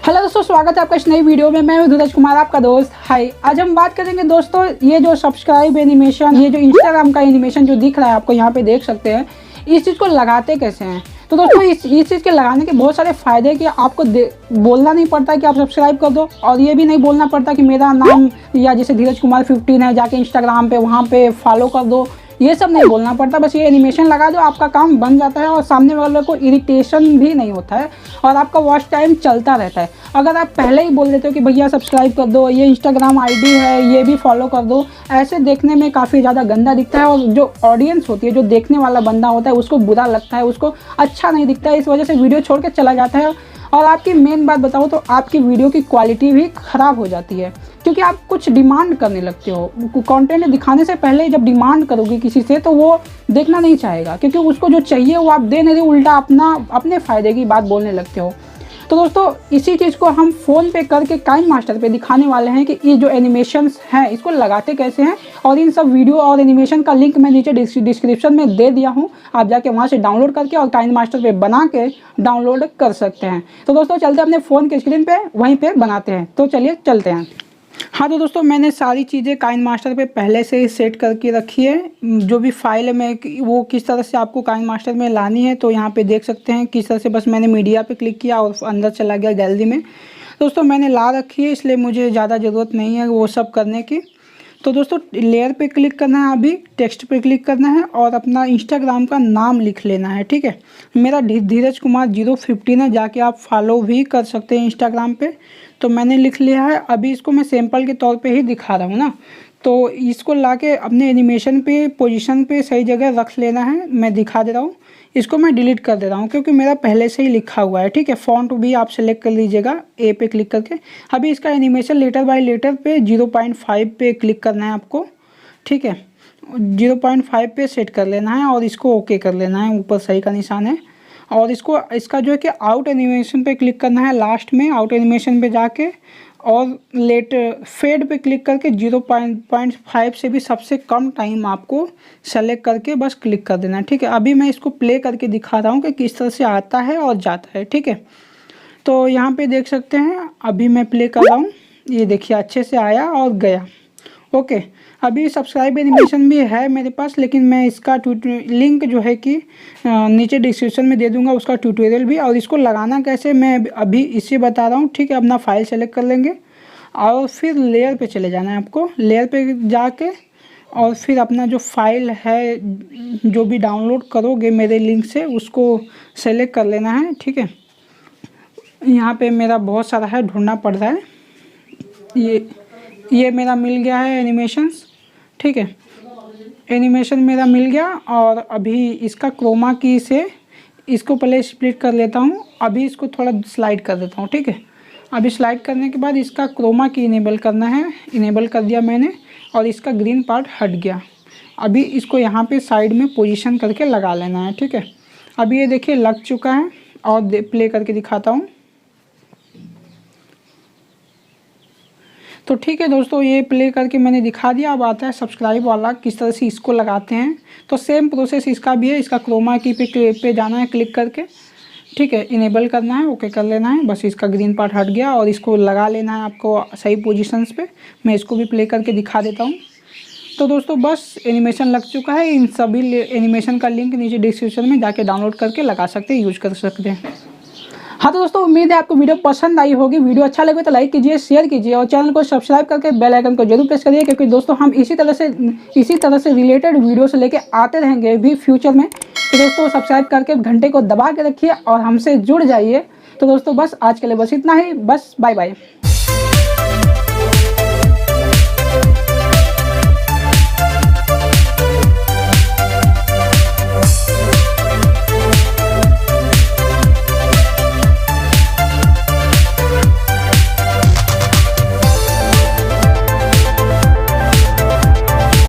Hello दोस्तों, स्वागत है आपका इस नई वीडियो में। मैं हूं धीरज कुमार, आपका दोस्त। हाय, आज हम बात करेंगे दोस्तों, ये जो सब्सक्राइब एनिमेशन, ये जो इंस्टाग्राम का एनिमेशन जो दिख रहा है आपको यहाँ पे देख सकते हैं, इस चीज़ को लगाते कैसे हैं। तो दोस्तों इस चीज़ के लगाने के बहुत सारे फ़ायदे कि आपको बोलना नहीं पड़ता कि आप सब्सक्राइब कर दो, और ये भी नहीं बोलना पड़ता कि मेरा नाम या जैसे धीरज कुमार 15 है, जाके इंस्टाग्राम पे वहाँ पे फॉलो कर दो, ये सब नहीं बोलना पड़ता। बस ये एनिमेशन लगा दो, आपका काम बन जाता है और सामने वाले को इरिटेशन भी नहीं होता है और आपका वॉच टाइम चलता रहता है। अगर आप पहले ही बोल देते हो कि भैया सब्सक्राइब कर दो, ये इंस्टाग्राम आईडी है, ये भी फॉलो कर दो, ऐसे देखने में काफ़ी ज़्यादा गंदा दिखता है और जो ऑडियंस होती है, जो देखने वाला बंदा होता है, उसको बुरा लगता है, उसको अच्छा नहीं दिखता है। इस वजह से वीडियो छोड़ के चला जाता है। और आपकी मेन बात बताओ तो आपकी वीडियो की क्वालिटी भी ख़राब हो जाती है, क्योंकि आप कुछ डिमांड करने लगते हो। कंटेंट दिखाने से पहले जब डिमांड करोगे किसी से तो वो देखना नहीं चाहेगा, क्योंकि उसको जो चाहिए वो आप दे नहीं रहे, उल्टा अपने फ़ायदे की बात बोलने लगते हो। तो दोस्तों इसी चीज़ को हम फ़ोन पे करके काइनमास्टर पे दिखाने वाले हैं कि ये जो एनिमेशंस हैं इसको लगाते कैसे हैं। और इन सब वीडियो और एनिमेशन का लिंक मैं नीचे डिस्क्रिप्शन में दे दिया हूँ, आप जाके वहाँ से डाउनलोड करके और काइनमास्टर पे बना के डाउनलोड कर सकते हैं। तो दोस्तों चलते अपने फ़ोन के स्क्रीन पे वहीं पे बनाते हैं। तो चलिए चलते हैं। हाँ तो दोस्तों मैंने सारी चीज़ें काइनमास्टर पे पहले से ही सेट करके रखी है। जो भी फाइल है मैं वो किस तरह से आपको काइनमास्टर में लानी है तो यहाँ पे देख सकते हैं किस तरह से। बस मैंने मीडिया पे क्लिक किया और अंदर चला गया गैलरी में। दोस्तों मैंने ला रखी है, इसलिए मुझे ज़्यादा ज़रूरत नहीं है वो सब करने की। तो दोस्तों लेयर पे क्लिक करना है, अभी टेक्स्ट पे क्लिक करना है और अपना इंस्टाग्राम का नाम लिख लेना है। ठीक है, मेरा धीरज कुमार 015 है, जाके आप फॉलो भी कर सकते हैं इंस्टाग्राम पे। तो मैंने लिख लिया है। अभी इसको मैं सैंपल के तौर पे ही दिखा रहा हूँ ना, तो इसको लाके अपने एनिमेशन पे पोजीशन पे सही जगह रख लेना है। मैं दिखा दे रहा हूँ, इसको मैं डिलीट कर दे रहा हूँ क्योंकि मेरा पहले से ही लिखा हुआ है। ठीक है, फ़ॉन्ट भी आप सेलेक्ट कर लीजिएगा ए पे क्लिक करके। अभी इसका एनिमेशन लेटर बाय लेटर पे 0.5 पे क्लिक करना है आपको। ठीक है, 0.5 पे सेट कर लेना है और इसको ओके कर लेना है। ऊपर सही का निशान है और इसका जो है कि आउट एनिमेशन पे क्लिक करना है। लास्ट में आउट एनिमेशन पे जाके और फेड पे क्लिक करके 0.5 से भी सबसे कम टाइम आपको सेलेक्ट करके बस क्लिक कर देना है। ठीक है, अभी मैं इसको प्ले करके दिखा रहा हूँ कि किस तरह से आता है और जाता है। ठीक है, तो यहाँ पे देख सकते हैं, अभी मैं प्ले कर रहा हूँ, ये देखिए अच्छे से आया और गया। ओके, अभी सब्सक्राइब एनिमेशन भी है मेरे पास, लेकिन मैं इसका लिंक जो है कि नीचे डिस्क्रिप्शन में दे दूंगा, उसका ट्यूटोरियल भी। और इसको लगाना कैसे मैं अभी इसे बता रहा हूँ। ठीक है, अपना फाइल सेलेक्ट कर लेंगे और फिर लेयर पे चले जाना है आपको। लेयर पे जाके और फिर अपना जो फाइल है जो भी डाउनलोड करोगे मेरे लिंक से, उसको सेलेक्ट कर लेना है। ठीक है, यहाँ पे मेरा बहुत सारा है, ढूंढना पड़ रहा है। ये मेरा मिल गया है एनिमेशंस। ठीक है, एनिमेशन मेरा मिल गया और अभी इसका क्रोमा की से इसको पहले स्प्लिट कर लेता हूँ। अभी इसको थोड़ा स्लाइड कर देता हूँ। ठीक है, अभी स्लाइड करने के बाद इसका क्रोमा की इनेबल करना है। इनेबल कर दिया मैंने और इसका ग्रीन पार्ट हट गया। अभी इसको यहाँ पे साइड में पोजीशन करके लगा लेना है। ठीक है, अभी ये देखिए लग चुका है और प्ले करके दिखाता हूँ। तो ठीक है दोस्तों, ये प्ले करके मैंने दिखा दिया। अब आता है सब्सक्राइब वाला, किस तरह से इसको लगाते हैं। तो सेम प्रोसेस इसका भी है। इसका क्रोमा की पे जाना है क्लिक करके। ठीक है, इनेबल करना है, ओके कर लेना है। बस इसका ग्रीन पार्ट हट गया और इसको लगा लेना है आपको सही पोजीशंस पे। मैं इसको भी प्ले करके दिखा देता हूँ। तो दोस्तों बस एनिमेशन लग चुका है। इन सभी एनिमेशन का लिंक नीचे डिस्क्रिप्शन में जाके डाउनलोड करके लगा सकते हैं, यूज कर सकते हैं। हाँ तो दोस्तों उम्मीद है आपको वीडियो पसंद आई होगी। वीडियो अच्छा लगे तो लाइक कीजिए, शेयर कीजिए और चैनल को सब्सक्राइब करके बेल आइकन को जरूर प्रेस करिए, क्योंकि दोस्तों हम इसी तरह से रिलेटेड वीडियो से लेके आते रहेंगे भी फ्यूचर में। तो दोस्तों सब्सक्राइब करके घंटे को दबा के रखिए और हमसे जुड़ जाइए। तो दोस्तों बस आज के लिए बस इतना ही। बस बाय बाय।